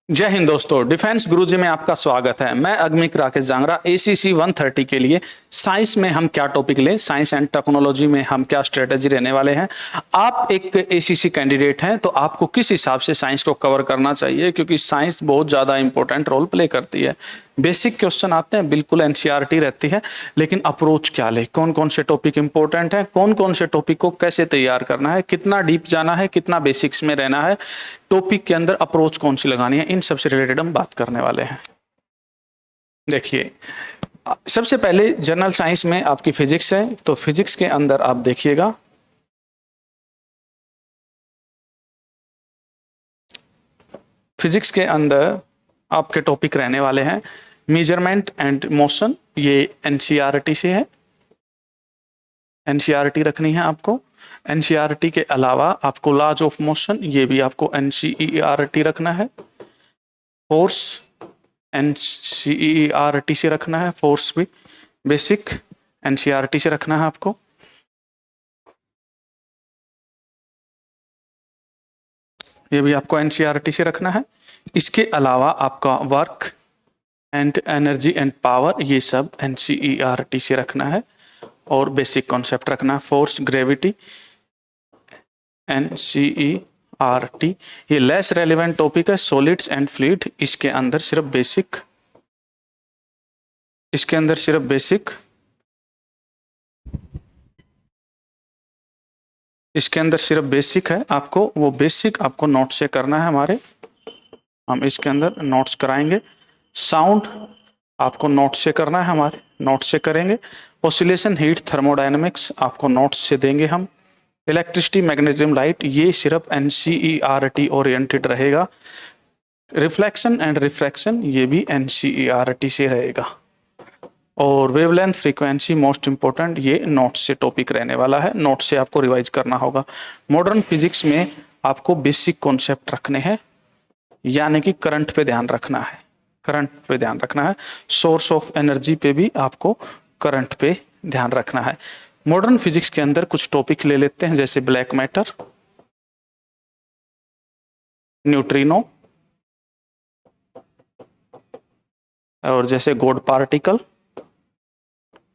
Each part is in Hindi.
जय हिंद दोस्तों, डिफेंस गुरुजी में आपका स्वागत है। मैं अग्निक राकेश जांगरा। एसीसी 130 के लिए साइंस में हम क्या टॉपिक लें, साइंस एंड टेक्नोलॉजी में हम क्या स्ट्रेटेजी रहने वाले हैं। आप एक एसीसी कैंडिडेट हैं तो आपको किस हिसाब से साइंस को कवर करना चाहिए, क्योंकि साइंस बहुत ज्यादा इंपॉर्टेंट रोल प्ले करती है। बेसिक क्वेश्चन आते हैं, बिल्कुल एनसीईआरटी रहती है, लेकिन अप्रोच क्या ले, कौन कौन से टॉपिक इंपॉर्टेंट है, कौन कौन से टॉपिक को कैसे तैयार करना है, कितना डीप जाना है, कितना बेसिक्स में रहना है, टॉपिक के अंदर अप्रोच कौन सी लगानी है, इन सबसे रिलेटेड हम बात करने वाले हैं। देखिए, सबसे पहले जनरल साइंस में आपकी फिजिक्स है, तो फिजिक्स के अंदर आप देखिएगा फिजिक्स के अंदर आपके टॉपिक रहने वाले हैं मेजरमेंट एंड मोशन। ये एनसीईआरटी से है, एनसीईआरटी रखनी है आपको। एनसीईआरटी के अलावा आपको लॉज ऑफ मोशन, ये भी आपको एनसीईआरटी रखना है। फोर्स एनसीईआरटी से रखना है, फोर्स भी बेसिक एनसीईआरटी से रखना है आपको। ये भी आपको एनसीईआरटी से रखना है। इसके अलावा आपका work and energy and power, ये सब एनसीईआरटी से रखना है। और बेसिक कॉन्सेप्ट रखना है, फोर्स, ग्रेविटी, एनसीईआरटी। ये लेस रेलिवेंट टॉपिक है, सॉलिड्स एंड फ्लूइड। इसके अंदर सिर्फ बेसिक है। आपको वो बेसिक आपको नोट से करना है। हम इसके अंदर नोट्स कराएंगे। साउंड आपको नोट से करना है, हमारे नोट से करेंगे। ऑसिलेशन, हीट, थर्मोडायनेमिक्स आपको नोट्स से देंगे हम। इलेक्ट्रिसिटी, मैग्नेटिज्म, लाइट, ये सिर्फ एनसीईआरटी ओरिएंटेड रहेगा। रिफ्लेक्शन एंड रिफ्रैक्शन, ये भी एनसीईआरटी से रहेगा। और वेवलेंथ, फ्रीक्वेंसी, मोस्ट इंपोर्टेंट, ये नोट्स से टॉपिक रहने वाला है। नोट से आपको रिवाइज करना होगा। मॉडर्न फिजिक्स में आपको बेसिक कॉन्सेप्ट रखने हैं, यानी कि करंट पे ध्यान रखना है। सोर्स ऑफ एनर्जी पे भी आपको करंट पे ध्यान रखना है। मॉडर्न फिजिक्स के अंदर कुछ टॉपिक ले लेते हैं, जैसे ब्लैक मैटर, न्यूट्रिनो, और जैसे गॉड पार्टिकल।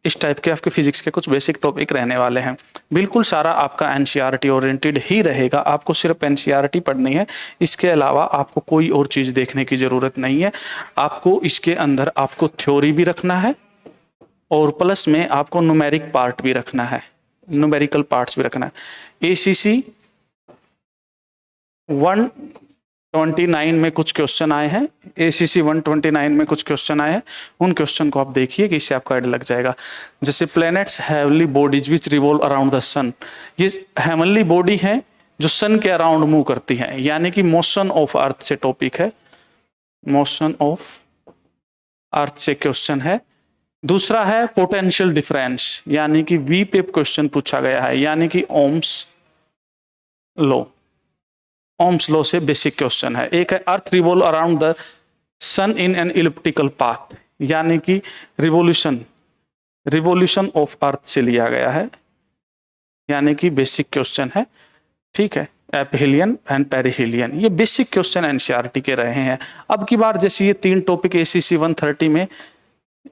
इस टाइप के आपके फिजिक्स के कुछ बेसिक टॉपिक रहने वाले हैं। बिल्कुल सारा आपका एनसीईआरटी ओरिएंटेड ही रहेगा। आपको सिर्फ एनसीईआरटी पढ़नी है, इसके अलावा आपको कोई और चीज देखने की जरूरत नहीं है। आपको इसके अंदर आपको थ्योरी भी रखना है, और प्लस में आपको न्यूमेरिक पार्ट भी रखना है, न्यूमेरिकल पार्ट्स भी रखना है। एसीसी 129 में कुछ क्वेश्चन आए हैं, एसीसी 129 में कुछ क्वेश्चन आए हैं। उन क्वेश्चन को आप देखिए कि इससे आपको आइडिया लग जाएगा। जैसे planets, heavenly bodies which revolve around the sun, ये हेवनली बॉडी है जो सन के अराउंड मूव करती है, यानी कि मोशन ऑफ अर्थ से टॉपिक है, मोशन ऑफ अर्थ से क्वेश्चन है। दूसरा है पोटेंशियल डिफरेंस, यानी कि वी पे क्वेश्चन पूछा गया है, यानी कि ओम्स लॉ से बेसिक क्वेश्चन है। एक है earth revolve around the sun in an elliptical path, यानी कि रिवोल्यूशन ऑफ अर्थ से लिया गया है, यानी कि बेसिक क्वेश्चन है। ठीक है, एपहिलियन एंड पेरिहिलियन, ये बेसिक क्वेश्चन एनसीईआरटी के रहे हैं। अब की बार जैसे ये 3 टॉपिक एसीसी 130 में,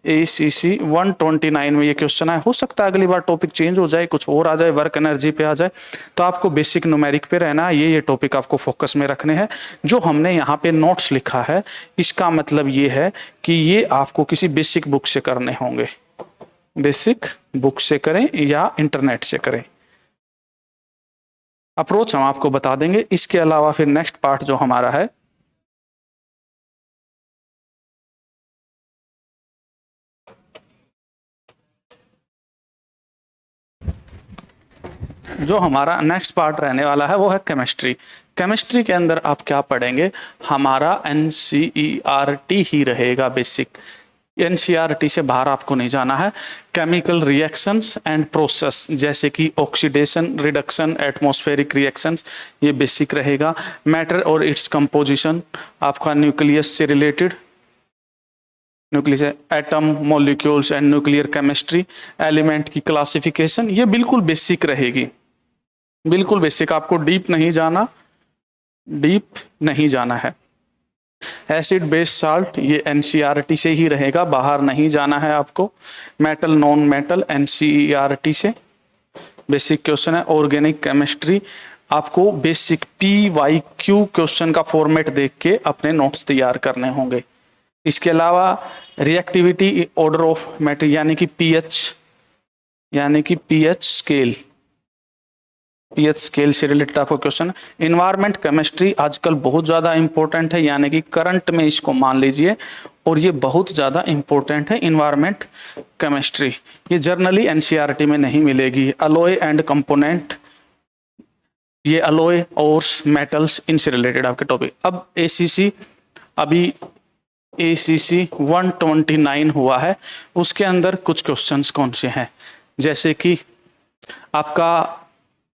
एसीसी 129 में ये क्वेश्चन है, हो सकता है अगली बार टॉपिक चेंज हो जाए, कुछ और आ जाए, वर्क एनर्जी पे आ जाए, तो आपको बेसिक न्यूमेरिक पे रहना है। ये टॉपिक आपको फोकस में रखने हैं। जो हमने यहाँ पे नोट्स लिखा है, इसका मतलब ये है कि ये आपको किसी बेसिक बुक से करने होंगे, बेसिक बुक से करें या इंटरनेट से करें। अप्रोच हम आपको बता देंगे। इसके अलावा फिर नेक्स्ट पार्ट जो हमारा है, जो हमारा नेक्स्ट पार्ट रहने वाला है वो है केमिस्ट्री। केमिस्ट्री के अंदर आप क्या पढ़ेंगे, हमारा एनसीईआरटी ही रहेगा बेसिक। एनसीईआरटी से बाहर आपको नहीं जाना है। केमिकल रिएक्शंस एंड प्रोसेस, जैसे कि ऑक्सीडेशन, रिडक्शन, एटमॉस्फेरिक रिएक्शंस, ये बेसिक रहेगा। मैटर और इट्स कंपोजिशन, आपका न्यूक्लियस से related, nucleus, atom, molecules and nuclear chemistry, element की क्लासिफिकेशन, ये बिल्कुल बेसिक रहेगी, बिल्कुल बेसिक। आपको डीप नहीं जाना है। एसिड बेस साल्ट ये एनसीईआरटी से ही रहेगा, बाहर नहीं जाना है आपको। मेटल नॉन मेटल एनसीईआरटी से बेसिक क्वेश्चन है। ऑर्गेनिक केमिस्ट्री आपको बेसिक PYQ क्वेश्चन का फॉर्मेट देख के अपने नोट्स तैयार करने होंगे। इसके अलावा रिएक्टिविटी ऑर्डर ऑफ मैटर यानी कि पीएच स्केल से रिलेटेड आपको क्वेश्चन। इन्वायरमेंट केमिस्ट्री आजकल बहुत ज्यादा इंपॉर्टेंट है, यानी कि करंट में इसको मान लीजिए, और ये बहुत ज्यादा इंपॉर्टेंट है इन्वायरमेंट केमिस्ट्री। ये जर्नली एनसीईआरटी में नहीं मिलेगी। अलॉय एंड कंपोनेंट, ये अलॉय और मेटल्स, इनसे रिलेटेड आपके टॉपिक। अब ACC अभी ACC 129 हुआ है, उसके अंदर कुछ क्वेश्चंस कौन से हैं, जैसे कि आपका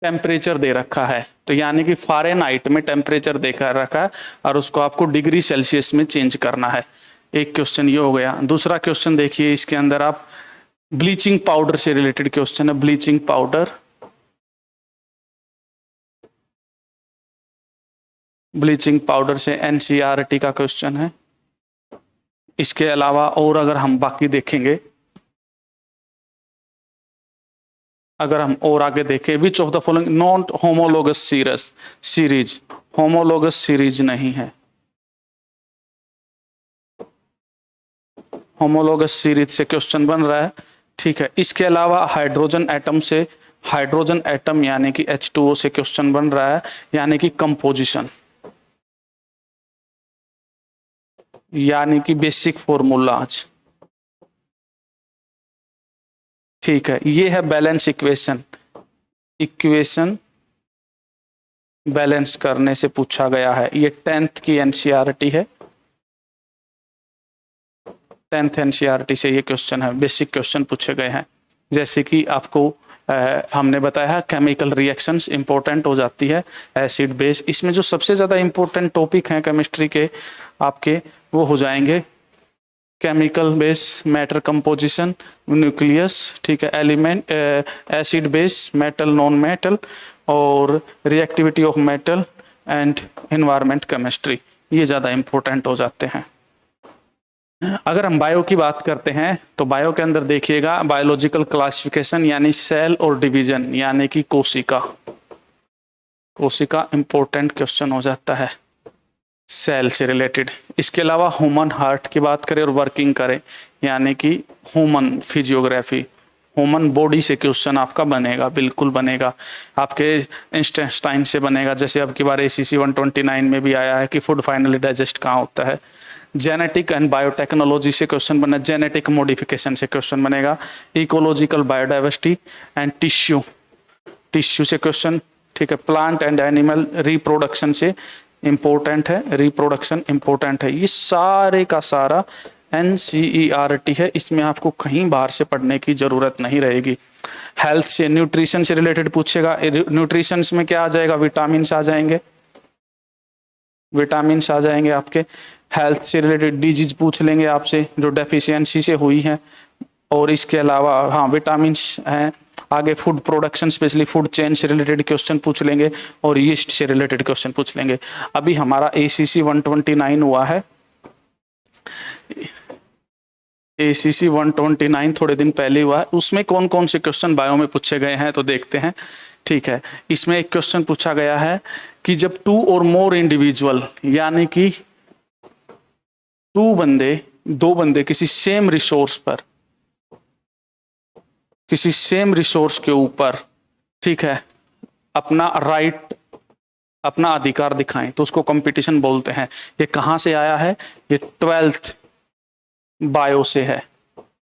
टेम्परेचर दे रखा है, तो यानी कि फ़ारेनहाइट में टेम्परेचर देकर रखा है और उसको आपको डिग्री सेल्सियस में चेंज करना है। एक क्वेश्चन ये हो गया। दूसरा क्वेश्चन देखिए, इसके अंदर आप ब्लीचिंग पाउडर से रिलेटेड क्वेश्चन है। ब्लीचिंग पाउडर से एनसीईआरटी का क्वेश्चन है। इसके अलावा और अगर हम बाकी देखेंगे, अगर हम और आगे देखें, which of the following not homologous series, homologous series नहीं है, होमोलोगस सीरीज से क्वेश्चन बन रहा है, ठीक है। इसके अलावा हाइड्रोजन एटम से, हाइड्रोजन एटम यानी कि H2O से क्वेश्चन बन रहा है, यानी कि कंपोजिशन, यानी कि बेसिक फॉर्मूलाज, ठीक है। ये है बैलेंस इक्वेशन बैलेंस करने से पूछा गया है। ये 10th की एनसीईआरटी है, 10th एनसीईआरटी से ये क्वेश्चन है, बेसिक क्वेश्चन पूछे गए हैं। जैसे कि आपको हमने बताया केमिकल रिएक्शंस इंपॉर्टेंट हो जाती है, एसिड बेस। इसमें जो सबसे ज़्यादा इंपॉर्टेंट टॉपिक हैं केमिस्ट्री के आपके, वो हो जाएंगे chemical base, matter composition, nucleus, ठीक है, element, acid base, metal non metal, और reactivity of metal and environment chemistry, ये ज़्यादा इंपॉर्टेंट हो जाते हैं। अगर हम बायो की बात करते हैं तो बायो के अंदर देखिएगा बायोलॉजिकल क्लासिफिकेशन यानी सेल और डिवीजन यानी कि कोशिका इंपॉर्टेंट क्वेश्चन हो जाता है सेल से रिलेटेड। इसके अलावा ह्यूमन हार्ट की बात करें और वर्किंग करें यानी कि ह्यूमन फिजियोग्राफी, ह्यूमन बॉडी से क्वेश्चन आपका बनेगा, बिल्कुल बनेगा, आपके इंटेस्टाइन से बनेगा। जैसे अब की बार ACC 129 में भी आया है कि फूड फाइनली डाइजेस्ट कहाँ होता है। जेनेटिक एंड बायोटेक्नोलॉजी से क्वेश्चन बना, जेनेटिक मॉडिफिकेशन से क्वेश्चन बनेगा। इकोलॉजिकल बायोडाइवर्सिटी एंड टिश्यू से क्वेश्चन, ठीक है। प्लांट एंड एनिमल रिप्रोडक्शन से इम्पोर्टेंट है, रिप्रोडक्शन इम्पोर्टेंट है। ये सारे का सारा NCERT है, इसमें आपको कहीं बाहर से पढ़ने की जरूरत नहीं रहेगी। हेल्थ से, न्यूट्रिशन से रिलेटेड पूछेगा। न्यूट्रिशन में क्या आ जाएगा, विटामिन आ जाएंगे आपके। हेल्थ से रिलेटेड डिजीज पूछ लेंगे आपसे जो डेफिशिएंसी से हुई है, और इसके अलावा हाँ विटामिन हैं। आगे food production, specially food chain से रिलेटेड क्वेश्चन पूछ लेंगे, और यीस्ट से रिलेटेड क्वेश्चन पूछ लेंगे। अभी हमारा ACC 129 हुआ है, ACC 129 थोड़े दिन पहले हुआ है। उसमें कौन कौन से क्वेश्चन बायो में पूछे गए हैं तो देखते हैं, ठीक है। इसमें एक क्वेश्चन पूछा गया है कि जब 2 और मोर इंडिविजुअल यानी कि दो बंदे किसी सेम रिसोर्स के ऊपर, ठीक है, अपना अधिकार दिखाएं तो उसको कंपटीशन बोलते हैं। ये कहां से आया है, ये 12th बायो से है,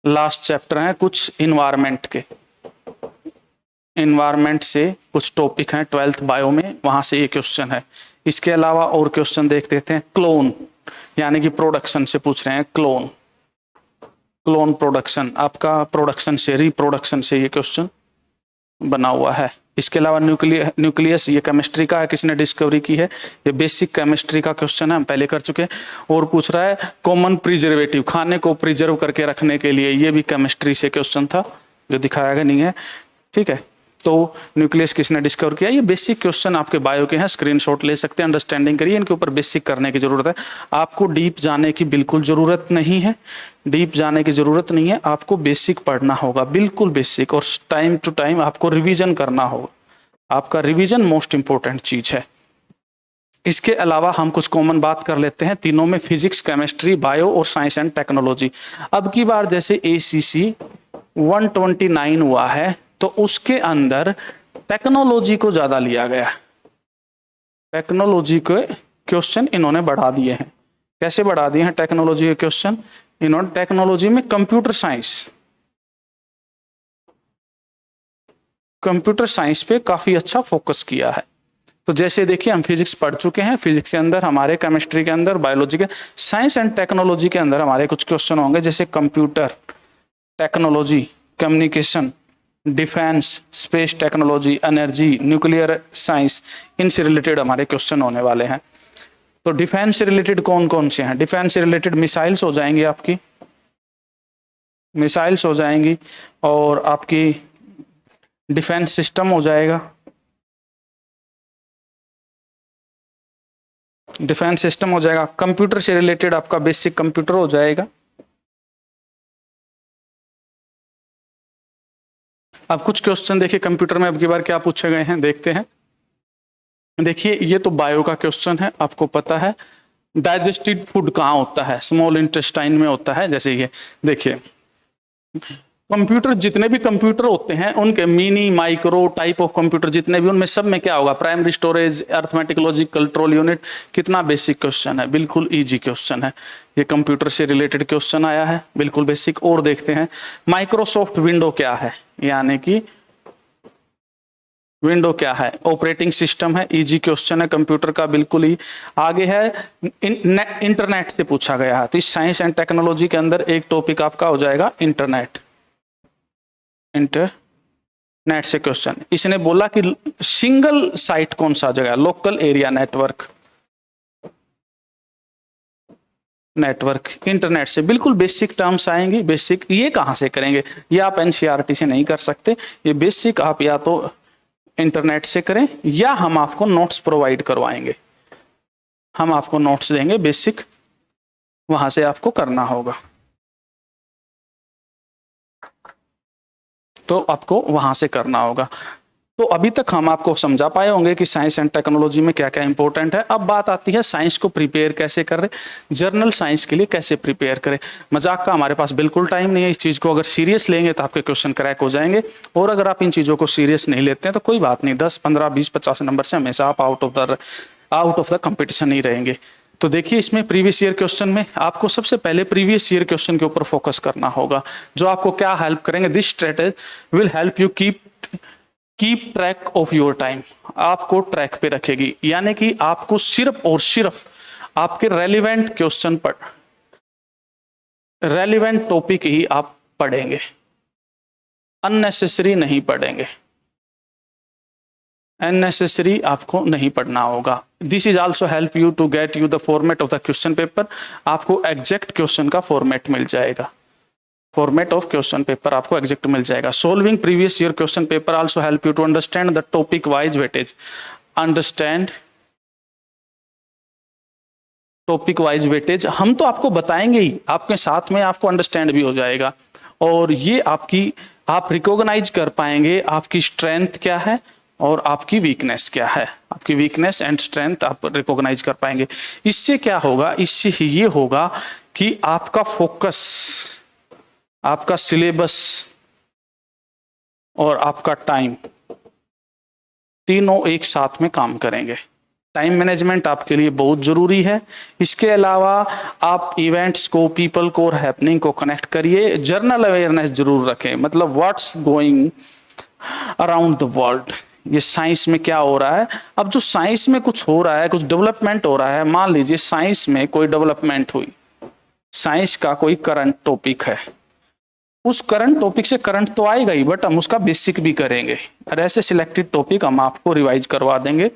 लास्ट चैप्टर है। कुछ इन्वायरमेंट से कुछ टॉपिक हैं 12th बायो में, वहां से ये क्वेश्चन है। इसके अलावा और क्वेश्चन देख देते हैं। क्लोन यानी कि प्रोडक्शन से पूछ रहे हैं, क्लोन प्रोडक्शन, आपका प्रोडक्शन से, रिप्रोडक्शन से ये क्वेश्चन बना हुआ है। इसके अलावा न्यूक्लियस, ये केमिस्ट्री का है, किसने डिस्कवरी की है, ये बेसिक केमिस्ट्री का क्वेश्चन है, हम पहले कर चुके हैं। और पूछ रहा है कॉमन प्रिजर्वेटिव, खाने को प्रिजर्व करके रखने के लिए, ये भी केमिस्ट्री से क्वेश्चन था जो दिखाया गया नहीं है, ठीक है। तो न्यूक्लियस किसने डिस्कवर किया? ये बेसिक क्वेश्चन आपके बायो के हैं, स्क्रीनशॉट ले सकते हैं, अंडरस्टैंडिंग करिए, इनके ऊपर बेसिक करने की जरूरत है। आपको डीप जाने की बिल्कुल जरूरत नहीं है, डीप जाने की जरूरत नहीं है, आपको बेसिक पढ़ना होगा, बिल्कुल बेसिक, और टाइम टू टाइम आपको रिवीजन करना होगा। आपका रिवीजन मोस्ट इंपॉर्टेंट चीज है। इसके अलावा हम कुछ कॉमन बात कर लेते हैं तीनों में, फिजिक्स, केमिस्ट्री, बायो और साइंस एंड टेक्नोलॉजी। अब की बार जैसे ACC 129 हुआ है तो उसके अंदर टेक्नोलॉजी को ज्यादा लिया गया। टेक्नोलॉजी के क्वेश्चन इन्होंने बढ़ा दिए हैं। कैसे बढ़ा दिए हैं टेक्नोलॉजी के क्वेश्चन? इन्होंने टेक्नोलॉजी में कंप्यूटर साइंस पे काफी अच्छा फोकस किया है। तो जैसे देखिए हम फिजिक्स पढ़ चुके हैं, फिजिक्स के अंदर हमारे, केमिस्ट्री के अंदर, बायोलॉजी के, साइंस एंड टेक्नोलॉजी के अंदर हमारे कुछ क्वेश्चन होंगे, जैसे computer technology, communication, defence, space technology, energy, nuclear science, इनसे रिलेटेड हमारे क्वेश्चन होने वाले हैं। तो डिफेंस से रिलेटेड कौन कौन से हैं? डिफेंस से रिलेटेड मिसाइल्स हो जाएंगी, आपकी मिसाइल्स हो जाएंगी, और आपकी डिफेंस सिस्टम हो जाएगा, डिफेंस सिस्टम हो जाएगा। कंप्यूटर से रिलेटेड आपका बेसिक कंप्यूटर हो जाएगा। अब कुछ क्वेश्चन देखिए कंप्यूटर में अब की बार क्या पूछे गए हैं, देखते हैं। देखिए ये तो बायो का क्वेश्चन है, आपको पता है डाइजेस्टेड फूड कहाँ होता है? स्मॉल इंटेस्टाइन में होता है। जैसे ये देखिए, कंप्यूटर, जितने भी कंप्यूटर होते हैं उनके mini, micro type of computer जितने भी, उनमें सब में क्या होगा? Primary storage, arithmetic logic, control unit. कितना बेसिक क्वेश्चन है, बिल्कुल इजी क्वेश्चन है। ये कंप्यूटर से रिलेटेड क्वेश्चन आया है, बिल्कुल बेसिक। और देखते हैं माइक्रोसॉफ्ट विंडो क्या है, यानी कि विंडो क्या है? ऑपरेटिंग सिस्टम है, इजी क्वेश्चन है कंप्यूटर का, बिल्कुल ही। आगे है इंटरनेट से पूछा गया है, तो इस साइंस एंड टेक्नोलॉजी के अंदर एक टॉपिक आपका हो जाएगा इंटरनेट से क्वेश्चन। इसने बोला कि सिंगल साइट कौन सा जगह? लोकल एरिया नेटवर्क इंटरनेट से, बिल्कुल बेसिक टर्म्स आएंगी, बेसिक। ये कहां से करेंगे? ये आप NCERT से नहीं कर सकते, ये बेसिक आप या तो इंटरनेट से करें या हम आपको नोट्स प्रोवाइड करवाएंगे, हम आपको नोट्स देंगे बेसिक, वहां से आपको करना होगा। तो आपको वहां से करना होगा। तो अभी तक हम आपको समझा पाए होंगे कि साइंस एंड टेक्नोलॉजी में क्या क्या इंपॉर्टेंट है। अब बात आती है साइंस को प्रिपेयर कैसे करें, जर्नल साइंस के लिए कैसे प्रिपेयर करें। मजाक का हमारे पास बिल्कुल टाइम नहीं है, इस चीज को अगर सीरियस लेंगे तो आपके क्वेश्चन क्रैक हो जाएंगे, और अगर आप इन चीजों को सीरियस नहीं लेते हैं तो कोई बात नहीं, 10, 15, 20, 50 नंबर से हमेशा आप आउट ऑफ द कंपटीशन ही रहेंगे। तो देखिए इसमें प्रीवियस ईयर क्वेश्चन में आपको सबसे पहले प्रीवियस ईयर क्वेश्चन के ऊपर फोकस करना होगा, जो आपको क्या हेल्प करेंगे? This strategy will help you keep track of your time, आपको ट्रैक पे रखेगी, यानी कि आपको सिर्फ और सिर्फ आपके रेलिवेंट क्वेश्चन पर, रेलिवेंट टॉपिक ही आप पढ़ेंगे, अननेसेसरी नहीं पढ़ेंगे, अननेसेसरी आपको नहीं पढ़ना होगा। This is also help you to get you the format of the question paper, आपको एग्जैक्ट क्वेश्चन का फॉर्मेट मिल जाएगा, फॉर्मेट ऑफ क्वेश्चन पेपर आपको एग्जैक्ट मिल जाएगा। Solving previous year question paper also help you to understand the topic wise weightage, understand topic wise weightage. हम तो आपको बताएंगे ही, आपके साथ में आपको अंडरस्टैंड भी हो जाएगा, और ये आपकी, आप रिकॉग्नाइज कर पाएंगे आपकी स्ट्रेंथ क्या है और आपकी वीकनेस क्या है, आपकी वीकनेस एंड स्ट्रेंथ आप रिकॉग्नाइज कर पाएंगे। इससे क्या होगा? इससे ये होगा कि आपका फोकस, आपका सिलेबस और आपका टाइम तीनों एक साथ में काम करेंगे। टाइम मैनेजमेंट आपके लिए बहुत जरूरी है। इसके अलावा आप इवेंट्स को, पीपल को और हैपनिंग को कनेक्ट करिए। जर्नल अवेयरनेस जरूर रखें, मतलब what's going around the world, ये साइंस में क्या हो रहा है। अब जो साइंस में कुछ हो रहा है, कुछ डेवलपमेंट हो रहा है, मान लीजिए साइंस में कोई डेवलपमेंट हुई, साइंस का कोई करंट टॉपिक है, उस करंट टॉपिक से करंट तो आएगा ही, बट हम उसका बेसिक भी करेंगे, और ऐसे सिलेक्टेड टॉपिक हम आपको रिवाइज करवा देंगे।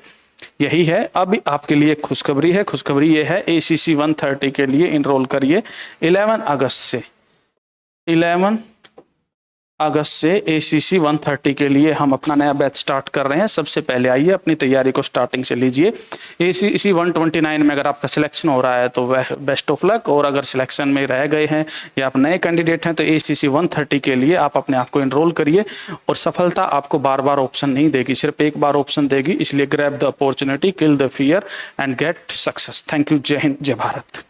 यही है। अब आपके लिए खुशखबरी है, खुशखबरी ये है ACC 130 के लिए इनरोल करिए 11 अगस्त से। 11 अगस्त से ACC 130 के लिए हम अपना नया बैच स्टार्ट कर रहे हैं। सबसे पहले आइए अपनी तैयारी को स्टार्टिंग से लीजिए। ACC 129 में अगर आपका सिलेक्शन हो रहा है तो वह बेस्ट ऑफ लक, और अगर सिलेक्शन में रह गए हैं या आप नए कैंडिडेट हैं तो ACC 130 के लिए आप अपने आप को इनरोल करिए। और सफलता आपको बार बार ऑप्शन नहीं देगी, सिर्फ एक बार ऑप्शन देगी। इसलिए grab the opportunity, kill the fear and get success. Thank you. जय हिंद, जय भारत।